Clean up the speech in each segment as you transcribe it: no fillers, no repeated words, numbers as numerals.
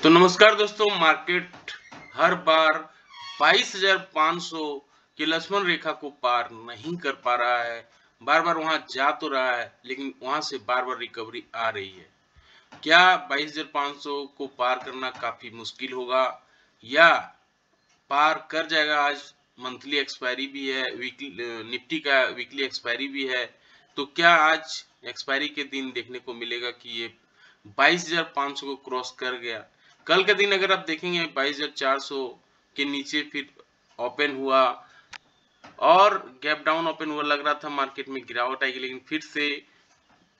तो नमस्कार दोस्तों, मार्केट हर बार 22,500 की लक्ष्मण रेखा को पार नहीं कर पा रहा है। बार-बार वहां जा तो रहा है, लेकिन वहां से बार-बार रिकवरी आ रही है। क्या 22,500 को पार करना काफी मुश्किल होगा या पार कर जाएगा? आज मंथली एक्सपायरी भी है, निफ्टी का वीकली एक्सपायरी भी है। तो क्या आज एक्सपायरी के दिन देखने को मिलेगा कि ये 22,500 को क्रॉस कर गया? कल के दिन अगर आप देखेंगे 22,400 के नीचे फिर ओपन हुआ और गैप डाउन ओपन हुआ, लग रहा था मार्केट में गिरावट आएगी, लेकिन फिर से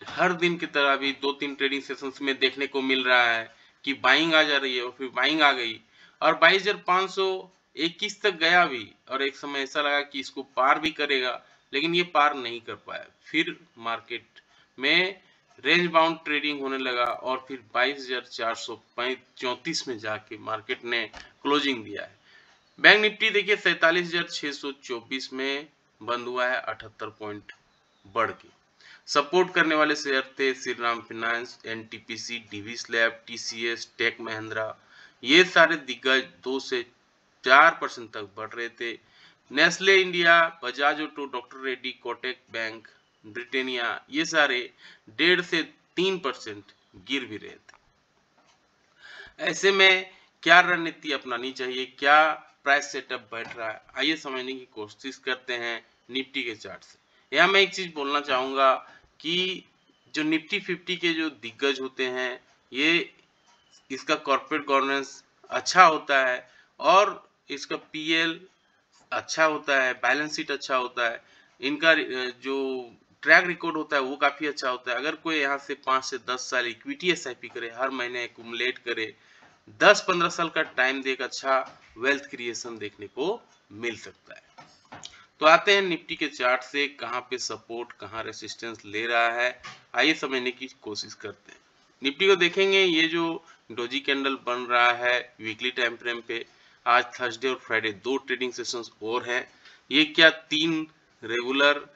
हर दिन की तरह भी 2-3 ट्रेडिंग सेशंस में देखने को मिल रहा है कि बाइंग आ जा रही है और फिर बाइंग आ गई और 22,521 तक गया भी और एक समय ऐसा लगा कि इसको पार भी करेगा, लेकिन ये पार नहीं कर पाया। फिर मार्केट में रेंज बाउंड ट्रेडिंग होने लगा और फिर 22,434 में जाके मार्केट ने क्लोजिंग दिया है। बैंक निफ्टी देखिए 47,624 में बंद हुआ है, 78 पॉइंट बढ़ के। सपोर्ट करने वाले शेयर थे श्रीराम फाइनेंस, एनटीपीसी, डीवी स्लैब, टीसीएस, टेक महिंद्रा। ये सारे दिग्गज 2 से 4% तक बढ़ रहे थे। Nestle India, Bajaj auto, doctor Reddy, Kotak bank, Britannia, ये सारे 1.5 से 3% गिर भी रहे थे। ऐसे में क्या रणनीति अपनानी चाहिए, क्या प्राइस सेटअप बैठ रहा है, आइए समझने की कोशिश करते हैं निफ्टी के चार्ट से। यहाँ मैं एक चीज बोलना चाहूंगा कि जो निफ्टी 50 के जो दिग्गज होते हैं, ये इसका कॉर्पोरेट गवर्नेंस अच्छा होता है और इसका पीएल अच्छा होता है, बैलेंस शीट अच्छा होता है, इनका जो ट्रैक रिकॉर्ड होता है वो काफी अच्छा होता है। अगर कोई यहाँ से 5 से 10 साल इक्विटी एसआईपी करे, हर महीने एक्यूमुलेट करे, 10-15 साल का टाइम दे, एक अच्छा वेल्थ क्रिएशन देखने को मिल सकता है। तो आते हैं निफ्टी के चार्ट से, कहाँ पे सपोर्ट, कहाँ रेसिस्टेंस ले रहा है, आइए समझने की कोशिश करते हैं। निफ्टी को देखेंगे, ये जो डोजी कैंडल बन रहा है वीकली टाइम फ्रेम पे, आज थर्सडे और फ्राइडे 2 ट्रेडिंग सेशंस और हैं। ये क्या 3 रेगुलर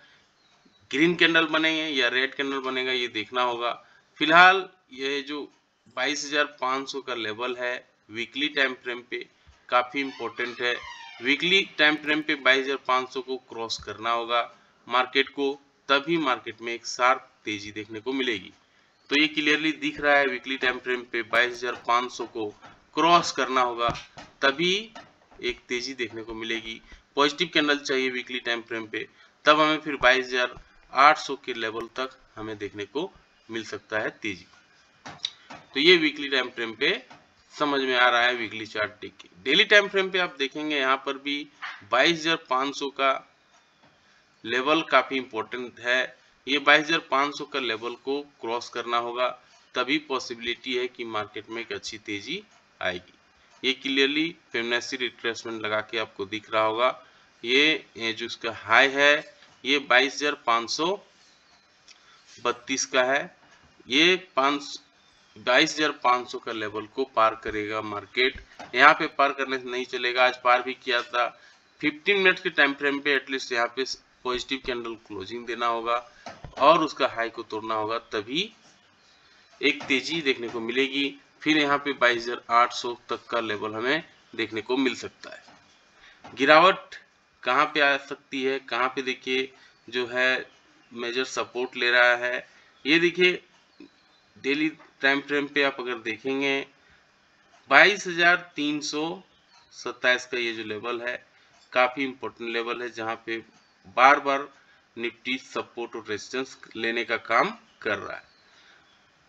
ग्रीन कैंडल बनेंगे या रेड कैंडल बनेगा, ये देखना होगा। फिलहाल ये जो 22,500 का लेवल है वीकली टाइम फ्रेम पे, काफी इंपॉर्टेंट है। वीकली टाइम फ्रेम पे 22,500 को क्रॉस करना होगा मार्केट को, तभी मार्केट में एक शार्प तेजी देखने को मिलेगी। तो ये क्लियरली दिख रहा है, वीकली टाइम फ्रेम पे 22,500 को क्रॉस करना होगा, तभी एक तेजी देखने को मिलेगी। पॉजिटिव कैंडल चाहिए वीकली टाइम फ्रेम पे, तब हमें फिर 22,800 के लेवल तक हमें देखने को मिल सकता है तेजी। तो ये वीकली टाइम फ्रेम पे समझ में आ रहा है वीकली चार्ट देख के। डेली टाइम फ्रेम पे आप देखेंगे, यहाँ पर भी 22,500 का लेवल काफी इंपॉर्टेंट है। ये 22,500 का लेवल को क्रॉस करना होगा, तभी पॉसिबिलिटी है कि मार्केट में एक अच्छी तेजी आएगी। ये क्लियरली फिबोनाची रिट्रेसमेंट लगा के आपको दिख रहा होगा। ये जो इसका हाई है ये 22,532 का है। ये 22,500 का लेवल को पार करेगा मार्केट। यहाँ पे पार करने से नहीं चलेगा, आज पार भी किया था। 15 मिनट के टाइम फ्रेम पे एटलीस्ट यहाँ पे पॉजिटिव कैंडल क्लोजिंग देना होगा और उसका हाई को तोड़ना होगा, तभी एक तेजी देखने को मिलेगी। फिर यहाँ पे 22,800 तक का लेवल हमें देखने को मिल सकता है। गिरावट कहाँ पे आ सकती है, कहाँ पे देखिए जो है मेजर सपोर्ट ले रहा है, ये देखिए डेली टाइम फ्रेम पे आप अगर देखेंगे 22,327 का ये जो लेवल है काफी इंपॉर्टेंट लेवल है, जहाँ पे बार बार निफ्टी सपोर्ट और रेजिस्टेंस लेने का काम कर रहा है।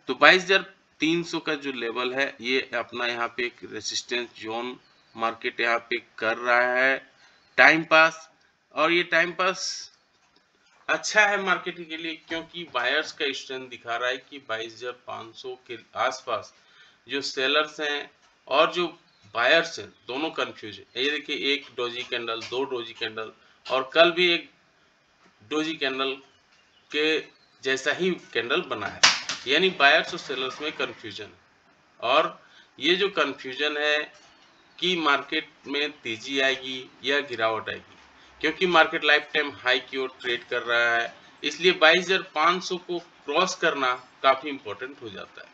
तो 22,300 का जो लेवल है ये अपना यहाँ पे एक रेजिस्टेंस जोन मार्केट यहाँ पे कर रहा है टाइम पास। और ये टाइम पास अच्छा है मार्केट के लिए, क्योंकि बायर्स का स्ट्रेंथ दिखा रहा है कि 22,500 के आसपास जो सेलर्स हैं और जो बायर्स हैं दोनों कंफ्यूज है। ये देखिए, एक डोजी कैंडल, 2 डोजी कैंडल और कल भी एक डोजी कैंडल के जैसा ही कैंडल बना है, यानी बायर्स और सेलर्स में कंफ्यूजन है। और ये जो कंफ्यूजन है कि मार्केट में तेजी आएगी या गिरावट आएगी, क्योंकि मार्केट लाइफ टाइम हाई की ओर ट्रेड कर रहा है, इसलिए 22,500 को क्रॉस करना काफी इंपॉर्टेंट हो जाता है।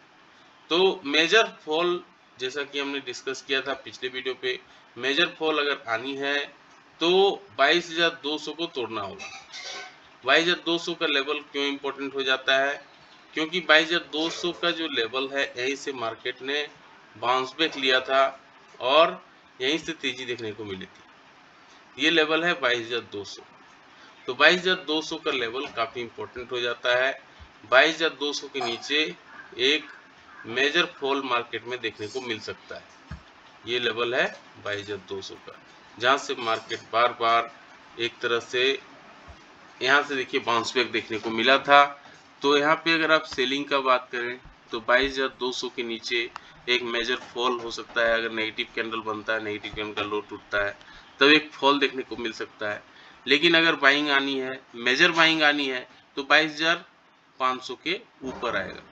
तो मेजर फॉल जैसा कि हमने डिस्कस किया था पिछले वीडियो पे, मेजर फॉल अगर आनी है तो 22,200 को तोड़ना होगा। 22,200 का लेवल क्यों इम्पोर्टेंट हो जाता है? क्योंकि 22,200 का जो लेवल है यहीं से मार्केट ने बाउंस बैक लिया था और यहीं से तेजी देखने को मिली थी। ये लेवल है 22,200। तो 22,200 का लेवल काफ़ी इम्पोर्टेंट हो जाता है। 22,200 के नीचे एक मेजर फॉल मार्केट में देखने को मिल सकता है। ये लेवल है 22,200 का, जहाँ से मार्केट बार बार एक तरह से यहाँ से देखिए बाउंस बैक देखने को मिला था। तो यहाँ पे अगर आप सेलिंग का बात करें तो 22,200 के नीचे एक मेजर फॉल हो सकता है। अगर नेगेटिव कैंडल बनता है, नेगेटिव कैंडल का लो टूटता है, तब एक फॉल देखने को मिल सकता है। लेकिन अगर बाइंग आनी है, मेजर बाइंग आनी है, तो 22,500 के ऊपर आएगा।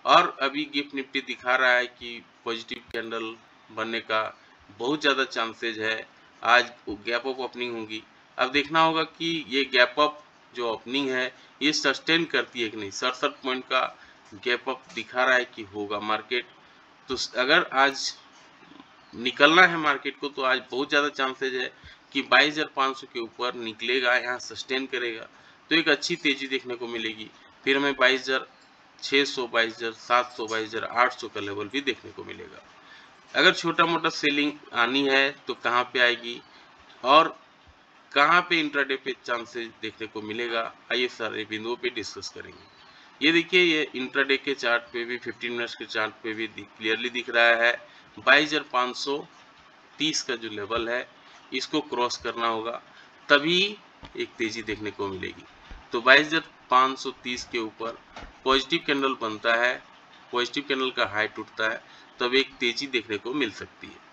और अभी गिफ्ट निफ्टी दिखा रहा है कि पॉजिटिव कैंडल बनने का बहुत ज़्यादा चांसेज है। आज गैप अप ओपनिंग होगी। अब देखना होगा कि ये गैप अप जो ओपनिंग है ये सस्टेन करती है कि नहीं। 67 पॉइंट का गैप अप दिखा रहा है कि होगा मार्केट। तो अगर आज निकलना है मार्केट को तो आज बहुत ज़्यादा चांसेज है कि 22,500 के ऊपर निकलेगा, यहाँ सस्टेन करेगा तो एक अच्छी तेज़ी देखने को मिलेगी। फिर हमें 22,600, 22,700, 22,800 का लेवल भी देखने को मिलेगा। अगर छोटा मोटा सेलिंग आनी है तो कहाँ पे आएगी और कहाँ पे इंट्राडे पे चांसेस देखने को मिलेगा, आइए सारे बिंदुओं पे डिस्कस करेंगे। ये देखिए, ये इंट्राडे के चार्ट पे भी 15 मिनट्स के चार्ट पे भी क्लियरली दिख रहा है 22,530 का जो लेवल है इसको क्रॉस करना होगा, तभी एक तेजी देखने को मिलेगी। तो 22,530 के ऊपर पॉजिटिव कैंडल बनता है, पॉजिटिव कैंडल का हाई टूटता है, तब एक तेजी देखने को मिल सकती है।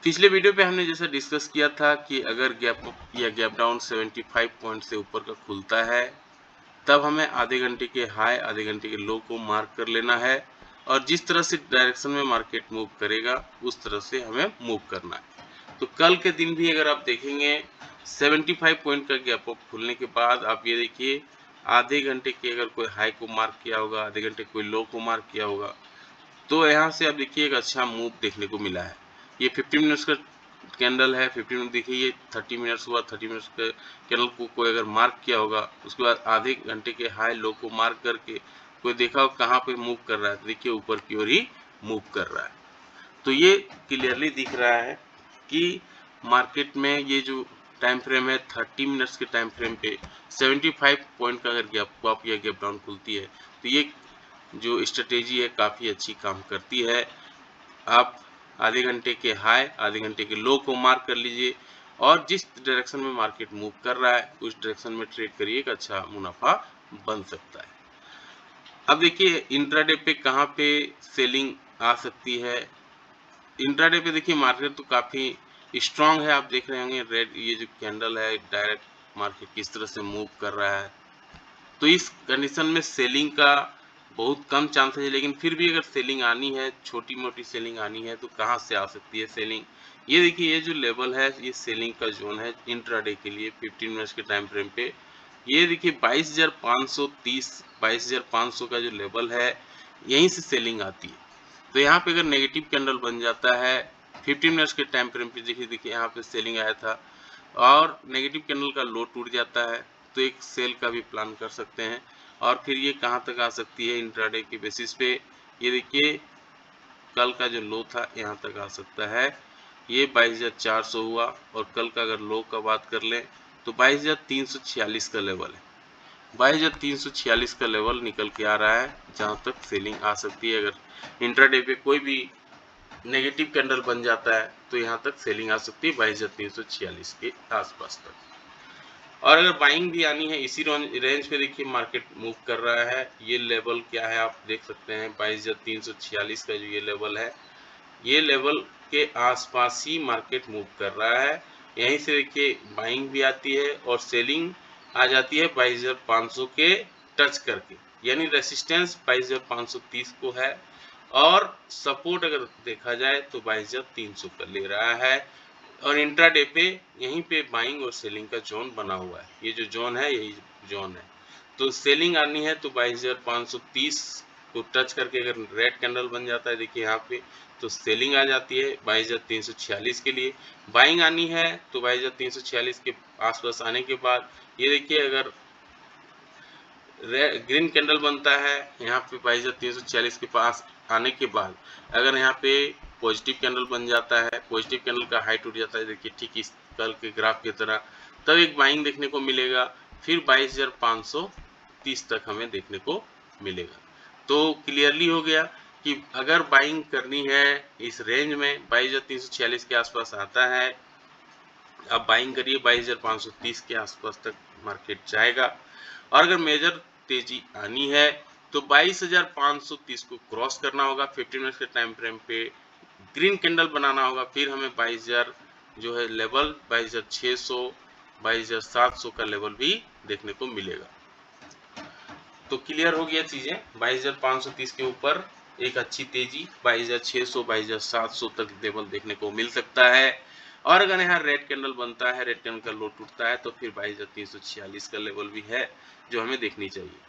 पिछले वीडियो पे हमने जैसा डिस्कस किया था कि अगर गैप अप या गैप डाउन 75 पॉइंट से ऊपर का खुलता है तब हमें आधे घंटे के हाई, आधे घंटे के लो को मार्क कर लेना है और जिस तरह से डायरेक्शन में मार्केट मूव करेगा उस तरह से हमें मूव करना है। तो कल के दिन भी अगर आप देखेंगे 75 पॉइंट का गैप अप खुलने के बाद आप ये देखिए आधे घंटे के अगर कोई हाई को मार्क किया होगा, आधे घंटे कोई लो को मार्क किया होगा, तो यहाँ से आप देखिए एक अच्छा मूव देखने को मिला है। ये 15 मिनट्स का कैंडल है, 15 मिनट देखिए ये 30 मिनट्स हुआ, 30 मिनट्स के कैंडल को कोई अगर मार्क किया होगा उसके बाद आधे घंटे के हाई लो को मार्क करके कोई देखा हो कहाँ पे मूव कर रहा है, तो देखिए ऊपर की ओर ही मूव कर रहा है। तो ये क्लियरली दिख रहा है कि मार्केट में ये जो टाइम फ्रेम है 30 मिनट्स के टाइम फ्रेम पे 75 पॉइंट का अगर गैप अप या गैप डाउन खुलती है तो ये जो स्ट्रेटेजी है काफ़ी अच्छी काम करती है। आप आधे घंटे के हाई, आधे घंटे के लो को मार्क कर लीजिए और जिस डायरेक्शन में मार्केट मूव कर रहा है उस डायरेक्शन में ट्रेड करिए, एक अच्छा मुनाफा बन सकता है। अब देखिए इंट्राडे पे कहाँ पे सेलिंग आ सकती है। इंट्राडे पे देखिए मार्केट तो काफ़ी स्ट्रांग है, आप देख रहे होंगे रेड ये जो कैंडल है डायरेक्ट मार्केट किस तरह से मूव कर रहा है। तो इस कंडीशन में सेलिंग का बहुत कम चांसेस है, लेकिन फिर भी अगर सेलिंग आनी है, छोटी मोटी सेलिंग आनी है तो कहाँ से आ सकती है सेलिंग। ये देखिए ये जो लेवल है ये सेलिंग का जोन है इंट्राडे के लिए 15 मिनट्स के टाइम फ्रेम पे। ये देखिए 22,530, 22,500 का जो लेवल है यहीं से सेलिंग आती है। तो यहाँ पे अगर नेगेटिव कैंडल बन जाता है 15 मिनट्स के टाइम फ्रेम पे, देखिए यहाँ पे सेलिंग आया था और नेगेटिव कैंडल का लो टूट जाता है तो एक सेल का भी प्लान कर सकते हैं। और फिर ये कहाँ तक आ सकती है इंट्राडे के बेसिस पे, ये देखिए कल का जो लो था यहाँ तक आ सकता है, ये 22,400 हुआ। और कल का अगर लो का बात कर लें तो 22,346 का लेवल है, 22,346 का लेवल निकल के आ रहा है जहाँ तक सेलिंग आ सकती है। अगर इंट्राडे पे कोई भी नेगेटिव कैंडल बन जाता है तो यहाँ तक सेलिंग आ सकती है 22,346 के आसपास तक। और अगर बाइंग भी आनी है इसी रेंज पे देखिए मार्केट मूव कर रहा है। ये लेवल क्या है आप देख सकते हैं 22,346 का जो ये लेवल है, ये लेवल के आसपास ही मार्केट मूव कर रहा है। यहीं से देखिए बाइंग भी आती है और सेलिंग आ जाती है 22,500 के टच करके, यानी रेसिस्टेंस 22,530 को है और सपोर्ट अगर देखा जाए तो 22,300 का ले रहा है। और इंट्राडे पे यहीं पे बाइंग और सेलिंग का जोन बना हुआ है, ये जो जोन है यही जोन है। तो सेलिंग आनी है तो 22,530 को टच करके अगर रेड कैंडल बन जाता है, देखिए यहाँ पे, तो सेलिंग आ जाती है 22,346 के लिए। बाइंग आनी है तो 22,346 के आसपास आने के बाद ये देखिए अगर ग्रीन कैंडल बनता है यहाँ पे 22,346 के पास आने के बाद, अगर यहाँ पे पॉजिटिव कैंडल बन जाता है, पॉजिटिव कैंडल का हाई टूट जाता है, देखिए ठीक इस कल के ग्राफ की तरह, तब एक बाइंग देखने को मिलेगा। फिर 22,530 तक हमें देखने को मिलेगा। तो क्लियरली हो गया कि अगर बाइंग करनी है इस रेंज में 22,346 के आसपास आता है, आप बाइंग करिए 22,530 के आसपास तक मार्केट जाएगा। और अगर मेजर तेजी आनी है तो 22,530 को क्रॉस करना होगा, 15 मिनट के टाइम फ्रेम पे ग्रीन कैंडल बनाना होगा, फिर हमें 22,000 जो है लेवल 22,600 22,700 का लेवल भी देखने को मिलेगा। तो क्लियर हो गया चीजें, 22,530 के ऊपर एक अच्छी तेजी 22,600 22,700 तक लेवल देखने को मिल सकता है। और अगर यहाँ रेड कैंडल बनता है, रेड कैंडल का लो टूटता है, तो फिर 22,346 का लेवल भी है जो हमें देखनी चाहिए।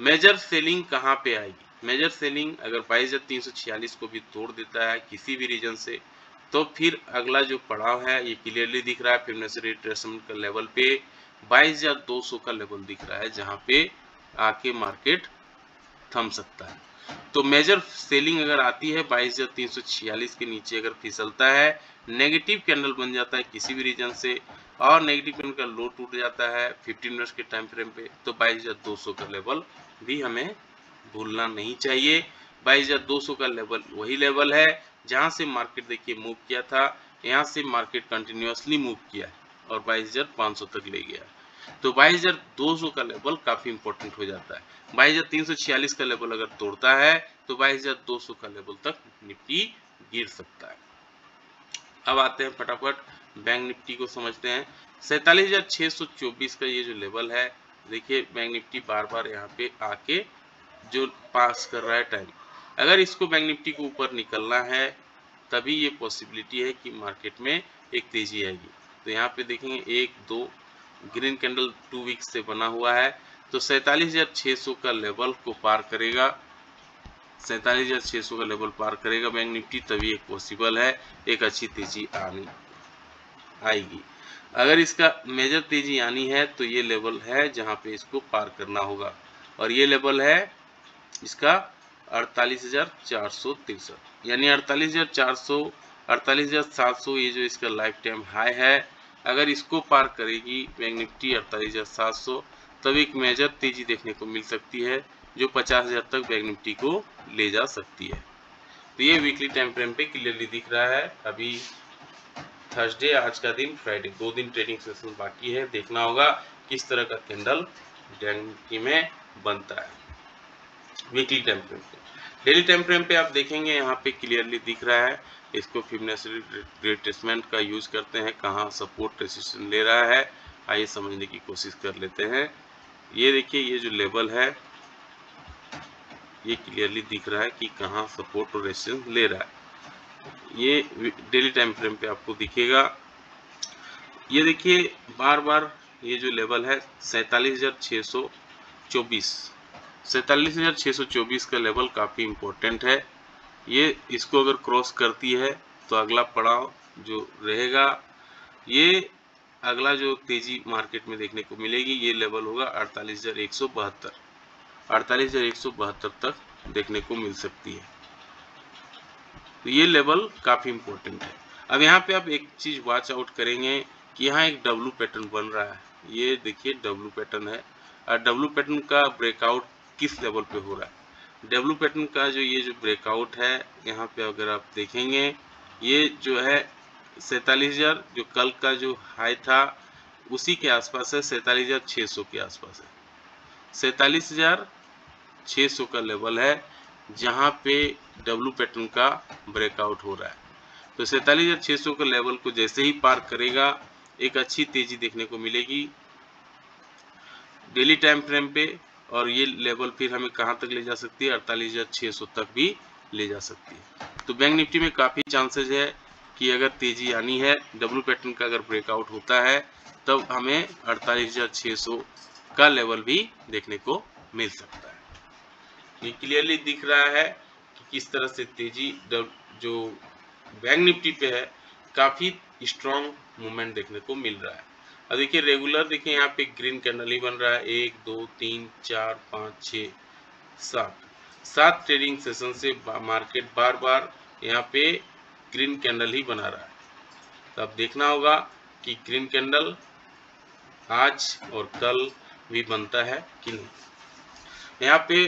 मेजर सेलिंग कहाँ पे आएगी? मेजर सेलिंग अगर 22,346 को भी तोड़ देता है किसी भी रीजन से, तो फिर अगला जो पड़ाव है ये क्लियरली दिख रहा है, फिबोनाची रिट्रेसमेंट का लेवल पे 22,200 का लेवल दिख रहा है, जहाँ पे आके मार्केट थम सकता है। तो मेजर सेलिंग अगर आती है 22,346 के नीचे अगर फिसलता है, नेगेटिव कैंडल बन जाता है किसी भी रीजन से, और नेगेटिव कैंडल का लो टूट जाता है 15 मिनट्स के टाइम फ्रेम पे, तो 22,200 का लेवल भी हमें भूलना नहीं चाहिए। 22,200 का लेवल वही लेवल है जहां से मार्केट देखिए मूव किया था, यहां से मार्केट कंटिन्यूअसली मूव किया है और 22,500 तक ले गया। तो 22,200 का लेवल काफी इंपॉर्टेंट हो जाता है। 22,346 का लेवल अगर तोड़ता है तो 22,200 का लेवल तक निफ्टी गिर सकता है। अब आते हैं फटाफट बैंक निफ्टी को समझते हैं। 47,624 का ये जो लेवल है, देखिए बैंक निफ्टी बार बार यहाँ पे आके जो पास कर रहा है टाइम, अगर इसको बैंक निफ्टी को ऊपर निकलना है तभी ये पॉसिबिलिटी है कि मार्केट में एक तेजी आएगी। तो यहाँ पे देखेंगे 1-2 ग्रीन कैंडल 2 वीक्स से बना हुआ है, तो 47,600 का लेवल को पार करेगा, 47,600 का लेवल पार करेगा बैंक निफ्टी, तभी एक पॉसिबल है एक अच्छी तेजी आएगी। अगर इसका मेजर तेजी आनी है तो ये लेवल है जहां पे इसको पार करना होगा, और ये लेवल है इसका 48,463, यानी 48,400 48,700 ये जो इसका लाइफ टाइम हाई है, अगर इसको पार करेगी बैंक निफ्टी 48,700, तब एक मेजर तेजी देखने को मिल सकती है जो 50,000 तक बैंक निफ्टी को ले जा सकती है। तो ये वीकली टाइम फ्रेम पे क्लियरली दिख रहा है। अभी थर्सडे आज का दिन, फ्राइडे 2 दिन ट्रेडिंग सेशन बाकी है, देखना होगा किस तरह का कैंडल बैंक निफ्टी में बनता है वीकली टाइम फ्रेम पे। डेली टाइम फ्रेम पे आप देखेंगे यहाँ पे क्लियरली दिख रहा है, इसको फिबोनाची रिट्रेसमेंट का यूज करते हैं, कहाँ सपोर्ट रेजिस्टेंस ले रहा है, आइए समझने की कोशिश कर लेते हैं। ये देखिए ये जो लेवल है ये क्लियरली दिख रहा है कि कहाँ सपोर्ट और रेजिस्टेंस ले रहा है, ये डेली टाइम फ्रेम पे आपको दिखेगा। ये देखिए बार बार ये जो लेवल है 47,624 47,624 का लेवल काफ़ी इम्पोर्टेंट है। ये इसको अगर क्रॉस करती है तो अगला पड़ाव जो रहेगा, ये अगला जो तेजी मार्केट में देखने को मिलेगी, ये लेवल होगा 48,172 48,172 तक देखने को मिल सकती है। तो ये लेवल काफ़ी इम्पोर्टेंट है। अब यहाँ पे आप एक चीज़ वॉच आउट करेंगे कि यहाँ एक डब्लू पैटर्न बन रहा है, ये देखिए डब्लू पैटर्न है, और डब्लू पैटर्न का ब्रेकआउट किस लेवल पे हो रहा है। डब्लू पैटर्न का जो ये जो ब्रेकआउट है यहाँ पे अगर आप देखेंगे, ये जो है 47,000 जो कल का जो हाई था उसी के आसपास है, 47,600 के आसपास है, 47,600 का लेवल है जहाँ पे डब्लू पैटर्न का ब्रेकआउट हो रहा है। तो 47,600 के लेवल को जैसे ही पार करेगा एक अच्छी तेजी देखने को मिलेगी डेली टाइम फ्रेम पे, और ये लेवल फिर हमें कहां तक ले जा सकती है, 48,600 तक भी ले जा सकती है। तो बैंक निफ्टी में काफ़ी चांसेस है कि अगर तेजी आनी है, डब्लू पैटर्न का अगर ब्रेकआउट होता है, तब हमें 48,600 का लेवल भी देखने को मिल सकता है। ये क्लियरली दिख रहा है कि किस तरह से तेजी जो बैंक निफ्टी पे है काफी स्ट्रॉन्ग मूवमेंट देखने को मिल रहा है। अब देखिए रेगुलर, देखिए यहाँ पे ग्रीन कैंडल ही बन रहा है, 1 2 3 4 5 6 7 ट्रेडिंग सेशन से मार्केट बार बार यहाँ पे ग्रीन कैंडल ही बना रहा है। तो अब देखना होगा कि ग्रीन कैंडल आज और कल भी बनता है कि नहीं। यहाँ पे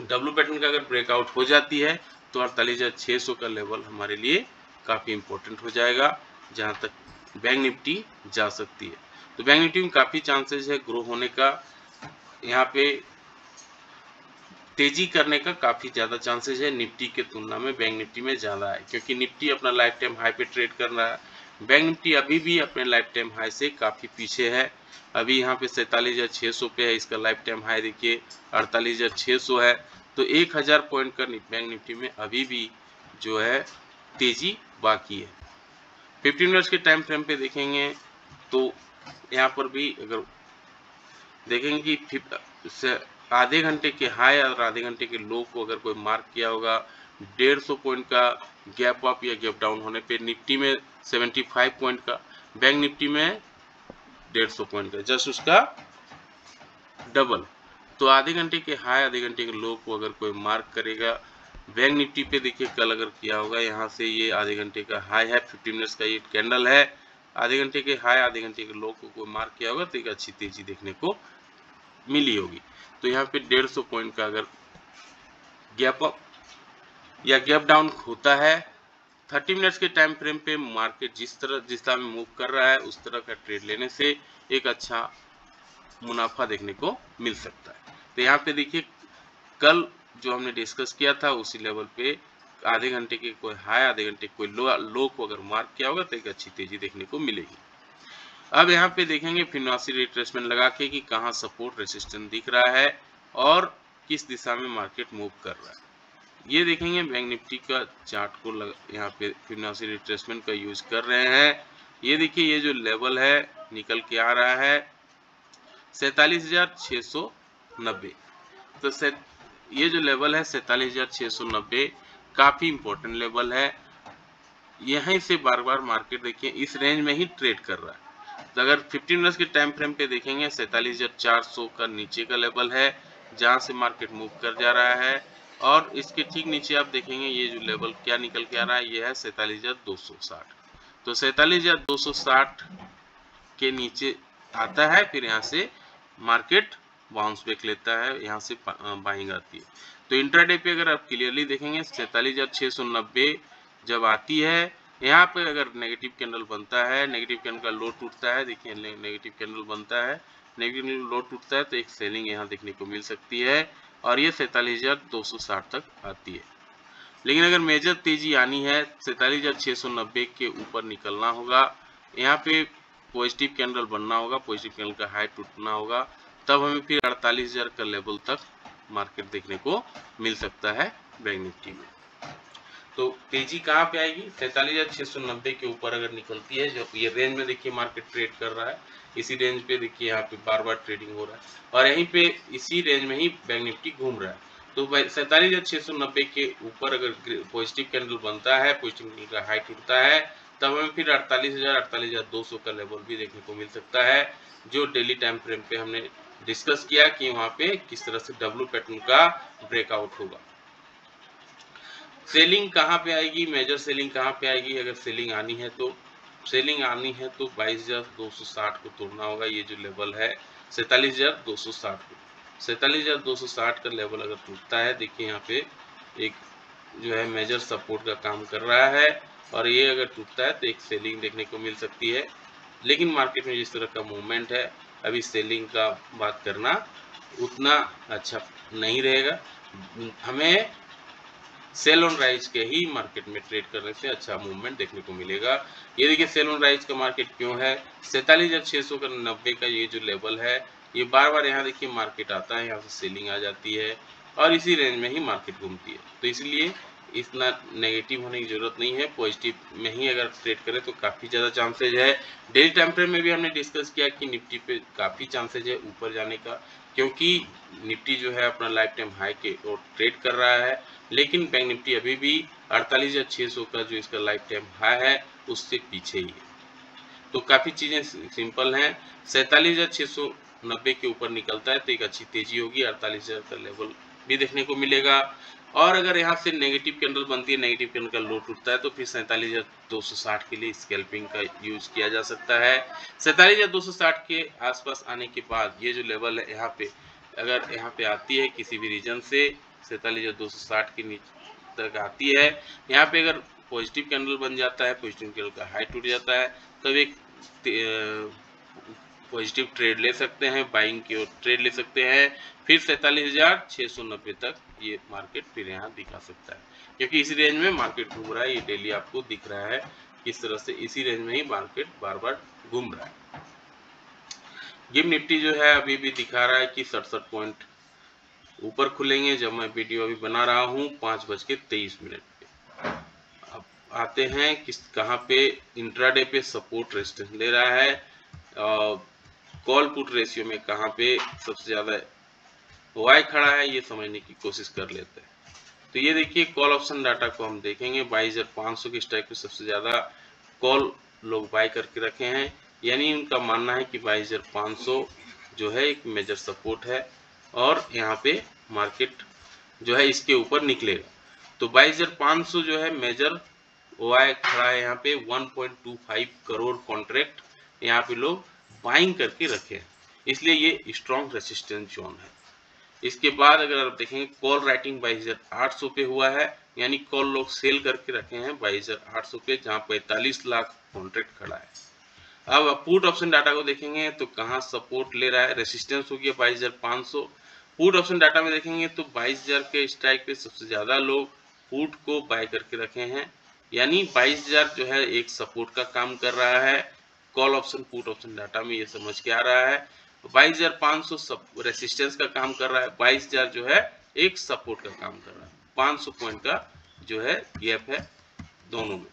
डब्ल्यू पैटर्न का अगर ब्रेकआउट हो जाती है तो 48,600 का लेवल हमारे लिए काफ़ी इंपॉर्टेंट हो जाएगा, जहां तक बैंक निफ्टी जा सकती है। तो बैंक निफ्टी में काफ़ी चांसेस है ग्रो होने का, यहाँ पे तेजी करने का काफ़ी ज़्यादा चांसेस है निफ्टी के तुलना में बैंक निफ्टी में ज़्यादा है, क्योंकि निफ्टी अपना लाइफ टाइम हाई पे ट्रेड कर रहा है। बैंक निफ्टी अभी भी अपने लाइफ टाइम हाई से काफ़ी पीछे है। अभी यहाँ पे 47,600 पे है, इसका लाइफ टाइम हाई देखिए 48,600 है। तो 1000 पॉइंट का बैंक निफ्टी में अभी भी जो है तेजी बाकी है। 15 मिनट्स के टाइम फ्रेम पे देखेंगे तो यहाँ पर भी अगर देखेंगे कि आधे घंटे के हाई और आधे घंटे के लो को अगर कोई मार्क किया होगा 150 पॉइंट का गैप अप या गैप डाउन होने पे निफ्टी में 75 पॉइंट का, बैंक निफ्टी में 150 पॉइंट का, जस्ट उसका डबल। तो आधे घंटे के हाई आधे घंटे के लो को अगर कोई मार्क करेगा बैंक निफ्टी पे, देखिए कल अगर किया होगा यहाँ से ये आधे घंटे का हाई है, 15 मिनट्स का ये कैंडल है, आधे घंटे के हाई आधे घंटे के लो को कोई मार्क किया होगा तो एक अच्छी तेजी देखने को मिली होगी। तो यहाँ पे 150 पॉइंट का अगर गैप अप या गैप डाउन होता है 30 मिनट्स के टाइम फ्रेम पे, मार्केट जिस तरह में मूव कर रहा है उस तरह का ट्रेड लेने से एक अच्छा मुनाफा देखने को मिल सकता है। तो यहाँ पे देखिए कल जो हमने डिस्कस किया था उसी लेवल पे आधे घंटे के कोई हाई आधे घंटे कोई लो को अगर मार्क किया होगा तो एक अच्छी तेजी देखने को मिलेगी। अब यहाँ पे देखेंगे फिबोनाची रिट्रेसमेंट लगा के कि कहाँ सपोर्ट रेसिस्टेंस दिख रहा है और किस दिशा में मार्केट मूव कर रहा है। ये देखेंगे बैंक निफ्टी का चार्ट को यहाँ पे फिबोनाची रिट्रेसमेंट का यूज कर रहे हैं। ये देखिए ये जो लेवल है निकल के आ रहा है 47,690। तो ये जो लेवल है 47,690 काफी इंपॉर्टेंट लेवल है। यहीं से बार बार मार्केट देखिए इस रेंज में ही ट्रेड कर रहा है। तो अगर 15 मिनट्स के टाइम फ्रेम पे देखेंगे 47,400 का नीचे का लेवल है जहां से मार्केट मूव कर जा रहा है, और इसके ठीक नीचे आप देखेंगे ये जो लेवल क्या निकल के आ रहा है ये है 47,260। तो 47,260 के नीचे आता है, फिर यहाँ से मार्केट बाउंस बैक लेता है, यहाँ से बाइंग आती है। तो इंट्राडे पे अगर आप क्लियरली देखेंगे 47,690 जब आती है, यहाँ पे अगर नेगेटिव कैंडल बनता है, नेगेटिव कैंडल का लो टूटता है, देखिए नेगेटिव कैंडल बनता है, नेगेटिव लो टूटता है तो एक सेलिंग यहाँ देखने को मिल सकती है और ये 47,260 तक आती है। लेकिन अगर मेजर तेजी आनी है 47,690 के ऊपर निकलना होगा, यहाँ पे पॉजिटिव कैंडल बनना होगा, पॉजिटिव कैंडल का हाई टूटना होगा, तब हमें फिर 48,000 का लेवल तक मार्केट देखने को मिल सकता है बैंक निफ्टी में। तो तेजी कहाँ पे आएगी 47,690 के ऊपर अगर निकलती है, जो ये रेंज में देखिए मार्केट ट्रेड कर रहा है, इसी रेंज पे देखिए यहाँ पे बार बार ट्रेडिंग हो रहा है और यहीं पे इसी रेंज में ही बैंक निफ्टी घूम रहा है। तो 47,690 के ऊपर अगर पॉजिटिव कैंडल बनता है, पॉजिटिव कैंडल का हाई टूटता है, तब हमें फिर 48,000 48,200 का लेवल भी देखने को मिल सकता है, जो डेली टाइम फ्रेम पे हमने डिस्कस किया कि वहाँ पे किस तरह से डब्ल्यू पैटर्न का ब्रेकआउट होगा। सेलिंग कहाँ पे आएगी, मेजर सेलिंग कहाँ पे आएगी, अगर सेलिंग आनी है तो 22,260 को तोड़ना होगा। ये जो लेवल है 47,260 को, 47,260 का लेवल अगर टूटता है, देखिए यहाँ पे एक जो है मेजर सपोर्ट का काम कर रहा है और ये अगर टूटता है तो एक सेलिंग देखने को मिल सकती है। लेकिन मार्केट में जिस तरह का मूवमेंट है अभी सेलिंग का बात करना उतना अच्छा नहीं रहेगा, हमें सेल ऑन राइज के ही मार्केट में ट्रेड करने से अच्छा मूवमेंट देखने को मिलेगा। ये देखिए सेल ऑन राइज का मार्केट क्यों है 47,600 का 90 का ये जो लेवल है, ये बार बार यहाँ देखिए मार्केट आता है, यहाँ से सेलिंग आ जाती है और इसी रेंज में ही मार्केट घूमती है। तो इसलिए इतना नेगेटिव होने की जरूरत नहीं है, पॉजिटिव में ही अगर ट्रेड करें तो काफ़ी ज़्यादा चांसेज है। डेली टाइम फ्रेम में भी हमने डिस्कस किया कि निफ्टी पे काफ़ी चांसेज है ऊपर जाने का, क्योंकि निफ्टी जो है अपना लाइफ टाइम हाई के और ट्रेड कर रहा है, लेकिन बैंक निफ्टी अभी भी 48,600 का जो इसका लाइफ टाइम हाई है उससे पीछे ही है। तो काफ़ी चीज़ें सिंपल हैं। 47,690 के ऊपर निकलता है तो एक अच्छी तेजी होगी, 48,000 का लेवल भी देखने को मिलेगा। और अगर यहाँ से नेगेटिव कैंडल बनती है, नेगेटिव कैंडल का लो टूटता है तो फिर 47,260 के लिए स्कैल्पिंग का यूज किया जा सकता है। 47,260 के आसपास आने के बाद ये जो लेवल है यहाँ पे, अगर यहाँ पे आती है किसी भी रीजन से 47,260 के नीचे तक आती है, यहाँ पे अगर पॉजिटिव कैंडल बन जाता है, पॉजिटिव कैंडल का हाई टूट जाता है, तब एक पॉजिटिव ट्रेड ले सकते हैं, बाइंग की ओर ट्रेड ले सकते हैं। फिर 47,690 तक ये मार्केट फिर यहाँ दिखा सकता है, क्योंकि इसी रेंज में मार्केट घूम रहा है। ये डेली आपको दिख रहा है किस तरह से इसी रेंज में ही मार्केट बार बार घूम रहा है। गिव निफ्टी जो है अभी भी दिखा रहा है कि 67 पॉइंट ऊपर खुलेंगे, जब मैं वीडियो अभी बना रहा हूँ 5:23 पे। अब आते हैं किस कहाँ पे इंट्राडे पे सपोर्ट रेजिस्टेंस ले रहा है, कॉल पुट रेशियो में कहाँ पे सबसे ज़्यादा वाई खड़ा है, ये समझने की कोशिश कर लेते हैं। तो ये देखिए कॉल ऑप्शन डाटा को हम देखेंगे, 22,500 के स्ट्राइक पे सबसे ज़्यादा कॉल लोग बाय करके रखे हैं, यानी उनका मानना है कि 22,500 जो है एक मेजर सपोर्ट है और यहाँ पे मार्केट जो है इसके ऊपर निकलेगा। तो 22,500 जो है मेजर वाई खड़ा है यहाँ पे, 1.25 करोड़ कॉन्ट्रैक्ट यहाँ पे लोग बाइंग करके रखे हैं, इसलिए ये स्ट्रॉन्ग रेसिस्टेंस जोन है। इसके बाद अगर आप देखेंगे कॉल राइटिंग 22,800 पे हुआ है, यानी कॉल लोग सेल करके रखे हैं 22,800 पे, जहां 45 लाख कॉन्ट्रैक्ट खड़ा है। अब पुट ऑप्शन डाटा को देखेंगे तो कहां सपोर्ट ले रहा है, रेसिस्टेंस हो गया 22,500। पुट ऑप्शन डाटा में देखेंगे तो 22,000 के स्ट्राइक पे सबसे ज्यादा लोग पुट को बाय करके रखे हैं, यानी 22,000 जो है एक सपोर्ट का काम कर रहा है। Call option put option data में ये समझ के आ रहा है। 22,500 सब रेसिस्टेंस का काम कर रहा है, 22,000 जो है एक सपोर्ट का काम कर रहा है। 500 पॉइंट का जो है गैप है दोनों में।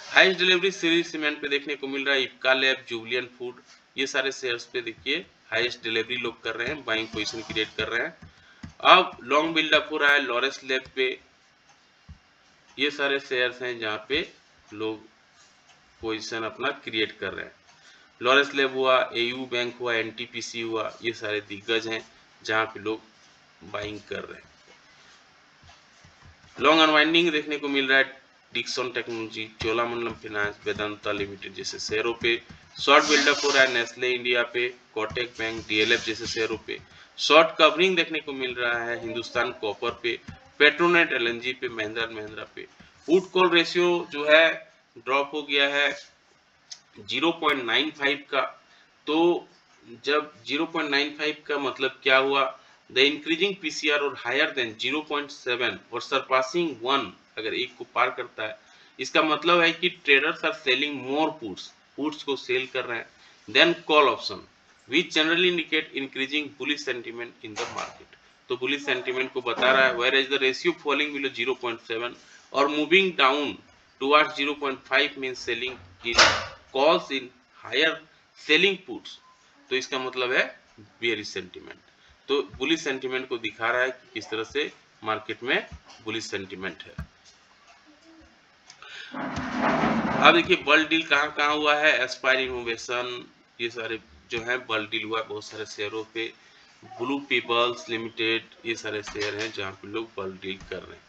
हाईएस्ट डिलीवरी सीरीज सीमेंट पे देखने को मिल रहा है, इफ्का लैब, जुबिलियंट फूड, ये सारे शेयर्स पे देखिए हाईएस्ट डिलीवरी लोग कर रहे हैं, बाइंग पोजीशन क्रिएट कर रहे हैं। अब लॉन्ग बिल्डअप हो रहा है लॉरेस लैब पे, ये सारे शेयर्स हैं जहाँ पे लोग पोजीशन अपना क्रिएट कर रहे हैं। लॉरेस लैब हुआ, एयू बैंक हुआ, एनटीपीसी हुआ, ये सारे दिग्गज हैं जहाँ पे लोग बाइंग कर रहे हैं। लॉन्ग अनवाइंडिंग देखने को मिल रहा है Dixon technology, Cholamandalam finance, Vedanta limited जैसे शेयरों पे। शॉर्ट बिल्डअप हो रहा है नेस्ले इंडिया पे, कोटक बैंक, डीएलएफ जैसे शेयरों पे। शॉर्ट कवरिंग देखने को मिल रहा है हिंदुस्तान कॉपर पे, पेट्रोनेट एलएनजी पे, महिंद्रा महिंद्रा पे। पुट कॉल रेशियो जो है ड्रॉप हो गया है 0.95 का। तो जब 0.95 का मतलब क्या हुआ, द इंक्रीजिंग पीसीआर और हायर देन 0.7 और सरपासिंग 1 अगर एक को पार करता है, इसका मतलब है कि traders are selling more puts को सेल कर रहे हैं then call option, which generally indicate increasing bullish sentiment in the market. तो बुलिश सेंटीमेंट को बता रहा है, where is the ratio falling below 0.7 और moving down towards 0.5 means selling in calls in higher selling puts. तो इसका मतलब है बेयरिश सेंटीमेंट। तो बुलिश सेंटीमेंट को दिखा रहा है कि किस तरह से मार्केट में बुलिश सेंटीमेंट है। अब देखिए बल्क डील कहाँ कहाँ हुआ है, एस्पायर इनोवेशन, ये सारे जो है बल्क डील हुआ है बहुत सारे शेयरों पे। ब्लू पीपल्स लिमिटेड, ये सारे शेयर हैं जहाँ पे लोग बल्क डील कर रहे हैं।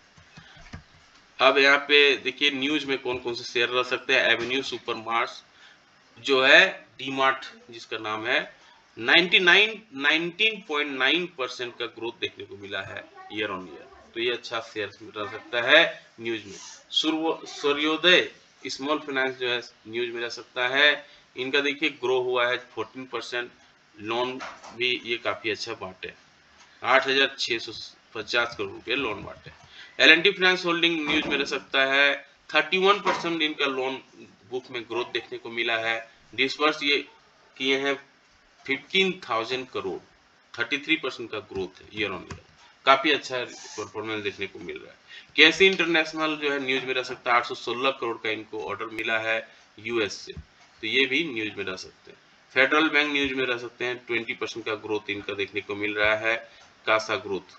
अब यहाँ पे देखिए न्यूज में कौन कौन से शेयर रह सकते हैं। एवेन्यू सुपरमार्ट्स जो है, डीमार्ट जिसका नाम है, 19.9% का ग्रोथ देखने को मिला है ईयर ऑन ईयर, तो ये अच्छा शेयर रह सकता है न्यूज में। सूर्योदय स्मॉल फाइनेंस जो है न्यूज में रह सकता है, इनका देखिए ग्रो हुआ है 14%, लोन भी ये काफी अच्छा बांटे, 8,650 करोड़ रुपये लोन बांटे। एल&टी फाइनेंस होल्डिंग न्यूज में रह सकता है, 31% इनका लोन बुक में ग्रोथ देखने को मिला है। डिसबर्स ये किए हैं 15,000 करोड़, 33% का ग्रोथ है ईयर ऑन ईयर। काफी अच्छा परफॉर्मेंस देखने को मिल रहा है। कैसी इंटरनेशनल जो है न्यूज में रह सकता है, 816 करोड़ का इनको ऑर्डर मिला है यूएस से, तो ये भी न्यूज में रह सकते हैं। फेडरल बैंक न्यूज में रह सकते हैं, 20% का ग्रोथ इनका देखने को मिल रहा है। कासा ग्रोथ,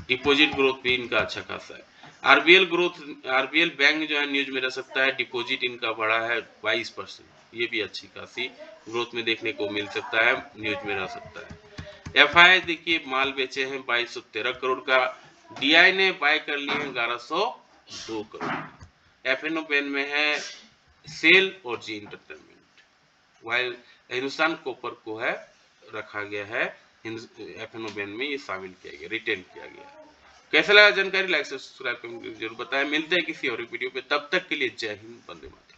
डिपॉजिट ग्रोथ भी इनका अच्छा खासा है। आरबीएल बैंक जो है न्यूज में रह सकता है, डिपॉजिट इनका बढ़ा है 22%, ये भी अच्छी खासी ग्रोथ में देखने को मिल सकता है, न्यूज में रह सकता है। एफआई देखिए माल बेचे हैं 2213 करोड़ का, डीआई ने बाय कर लिए हैं 1102 करोड़। एफएनओ पेन में है सेल और G entertainment, while Hindustan copper को है रखा गया है एफएनओ पेन में, ये शामिल किया गया, रिटेन किया गया। कैसा लगा जानकारी, लाइक सब्सक्राइब जरूर बताएं। मिलते हैं किसी और वीडियो पे, तब तक के लिए जय हिंद, वंदे मातरम।